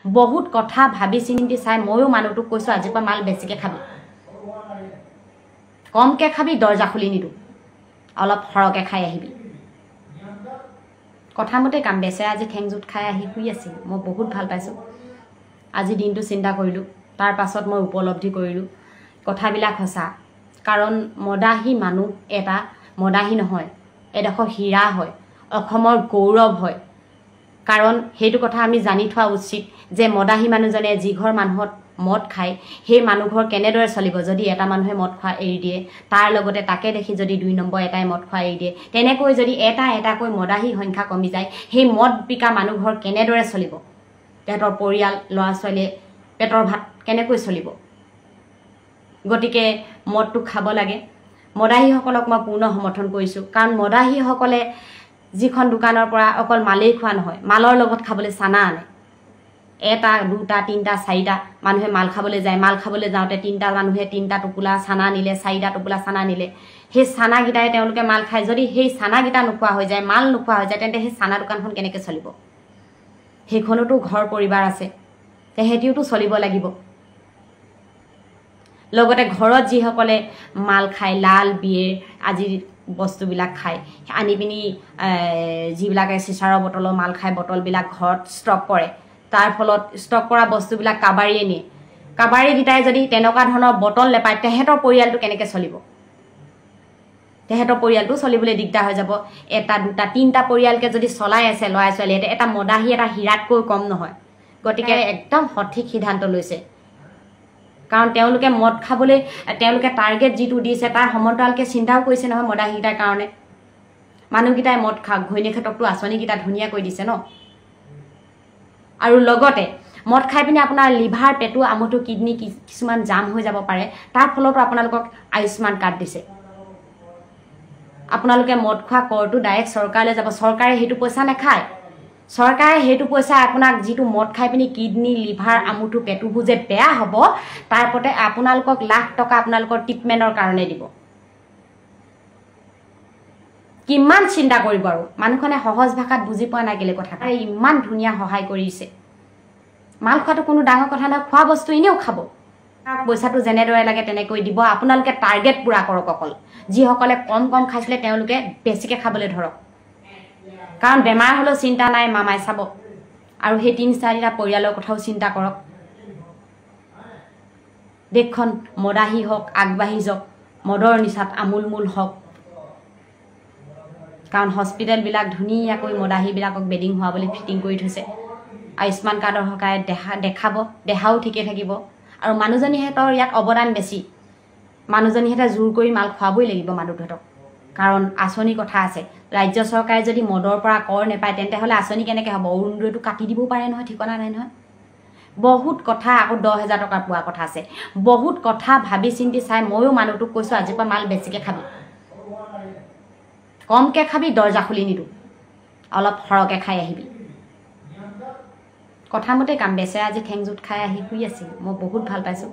বহুত কথা ভাবি চিন্তি চাই ময়ো মানুহটোক কৈছোঁ আজিৰ পৰা মাল বেছিকৈ খাবি, কমকৈ খাবি, দৰ্জা খুলি নিদিওঁ, অলপ সৰহকৈ খাই আহিবি। কথামতে কাম। বেচেৰা আজি ঠেংজুত খাই আহি শুই আছিল। মই বহুত ভাল পাইছোঁ। আজি দিনটো চিন্তা কৰিলোঁ, তাৰ পাছত মই উপলব্ধি কৰিলোঁ কথাবিলাক সঁচা। কাৰণ মদাহী মানুহ এটা মদাহী নহয়, এডোখৰ হীৰা হয়, অসমৰ গৌৰৱ হয়। কাৰণ সেইটো কথা আমি জানি থোৱা উচিত যে মদাহী মানুহজনে যি ঘৰ মানুহত মদ খায় সেই মানুহ ঘৰ কেনেদৰে চলিব। যদি এটা মানুহে মদ খোৱা এৰি দিয়ে, তাৰ লগতে তাকে দেখি যদি 2 নম্বৰ এটাই মদ খোৱা এৰি দিয়ে, তেনেকৈ যদি এটা এটাকৈ মদাহী সংখ্যা কমি যায়, সেই মদ বিকা মানুহ ঘৰ কেনেদৰে চলিব? তেহেঁতৰ পৰিয়াল, ল'ৰা ছোৱালীয়ে পেটৰ ভাত কেনেকৈ চলিব? গতিকে মদটো খাব লাগে। মদাহীসকলক মই পূৰ্ণ সমৰ্থন কৰিছোঁ। কাৰণ মদাহীসকলে যিখন দোকানৰ পৰা অকল মালেই খোৱা নহয়, মালৰ লগত খাবলৈ চানা আনে। 1, 2, 3, 4টা মানুহে মাল খাবলৈ যায়। মাল খাবলৈ যাওঁতে 3টা মানুহে 3টা টোপোলা চানা নিলে, 4টা টোপোলা চানা নিলে। সেই চানাকেইটাই তেওঁলোকে মাল খায়। যদি সেই চানাকেইটা নোখোৱা হৈ যায়, মাল নোখোৱা হৈ যায়, তেন্তে সেই চানা দোকানখন কেনেকৈ চলিব? সেইখনতো ঘৰ পৰিবাৰ আছে, তেহেঁতিওতো চলিব লাগিব। লগতে ঘৰত যিসকলে মাল খায়, লাল বিয়েৰ আদি বস্তুবিলাক খায়, আনি পিনি যিবিলাকে চিচাৰৰ বটলৰ মাল খায়, বটলবিলাক ঘৰত ষ্টক কৰে। তাৰ ফলত ষ্টক কৰা বস্তুবিলাক কাবাৰীয়ে নিয়ে। কাবাৰীকেইটাই যদি তেনেকুৱা ধৰণৰ বটল নেপায়, তেহেঁতৰ পৰিয়ালটো কেনেকৈ চলিব? তেহেঁতৰ পৰিয়ালটো চলিবলৈ দিগদাৰ হৈ যাব। 1, 2, 3টা পৰিয়ালকে যদি চলাই আছে ল'ৰা ছোৱালীয়ে, এটা মদাহী এটা হীৰাতকৈ কম নহয়। গতিকে একদম সঠিক সিদ্ধান্ত লৈছে। কাৰণ তেওঁলোকে মদ খাবলৈ তেওঁলোকে টাৰ্গেট যিটো দিছে তাৰ সমান্তৰালকৈ চিন্তাও কৰিছে নহয় মদাহীকেইটাৰ কাৰণে। মানুহকেইটাই মদ খাওক, ঘৈণীয়েকহঁতকতো আঁচনিকেইটা ধুনীয়াকৈ দিছে ন। আৰু লগতে মদ খাই পিনে আপোনাৰ লিভাৰ, পেটু, আমঠু, কিডনী কিছুমান জাম হৈ যাব পাৰে। তাৰ ফলতো আপোনালোকক আয়ুষ্মান কাৰ্ড দিছে। আপোনালোকে মদ খোৱা কৰটো ডাইৰেক্ট চৰকাৰলৈ যাব। চৰকাৰে সেইটো পইচা নাখায়। চৰকাৰে সেইটো পইচা আপোনাক যিটো মদ খাই পিনি কিডনী, লিভাৰ, আমঠু, পেটুবোৰ যে বেয়া হ'ব, তাৰ ওপৰতে আপোনালোকক লাখ টকা আপোনালোকৰ ট্ৰিটমেণ্টৰ কাৰণে দিব। কিমান চিন্তা কৰিব আৰু। মানুহখনে সহজ ভাষাত বুজি পোৱা নাই কেলে কথা। ইমান ধুনীয়া সহায় কৰিছে। মাল খোৱাটো কোনো ডাঙৰ কথা নহয়, খোৱা বস্তু এনেও খাব। পইচাটো যেনেদৰে লাগে তেনেকৈ দিব। আপোনালোকে টাৰ্গেট পূৰা কৰক। অকল যিসকলে কম কম খাইছিলে তেওঁলোকে বেছিকৈ খাবলৈ ধৰক। কাৰণ বেমাৰ হ'লেও চিন্তা নাই, মামাই চাব। আৰু সেই 3-4টা পৰিয়ালৰ কথাও চিন্তা কৰক। দেশখন মদাহী হওক, আগবাঢ়ি যাওক, মদৰ নিচাত আমোলমোল হওক। কাৰণ হস্পিটেলবিলাক ধুনীয়াকৈ মদাহীবিলাকক বেডিং হোৱাবলৈ ফিটিং কৰি থৈছে। আয়ুষ্মান কাৰ্ডৰ সহায় দেখাব, দেহাও ঠিকে থাকিব। আৰু মানুহজনীহঁতৰ ইয়াত অৱদান বেছি। মানুহজনীহঁতে জোৰ কৰি মাল খুৱাবই লাগিব মানুহহঁতক। কাৰণ আঁচনি কথা আছে। ৰাজ্য চৰকাৰে যদি মদৰ পৰা কৰ নেপায়, তেন্তে হ'লে আঁচনি কেনেকৈ হ'ব? অৰুণোদয়টো কাটি দিবও পাৰে নহয়, ঠিকনা নাই নহয়। বহুত কথা, আকৌ 10,000 টকা পোৱা কথা আছে। বহুত কথা ভাবি চিন্তি চাই ময়ো মানুহটোক কৈছোঁ আজিৰ পৰা মাল বেছিকৈ খাবি, কমকৈ খাবি, দৰ্জা খুলি নিদিওঁ, অলপ সৰহকৈ খাই আহিবি। কথামতে কাম। বেচেৰা আজি ঠেংজুত খাই আহি শুই আছিল। মই বহুত ভাল পাইছোঁ।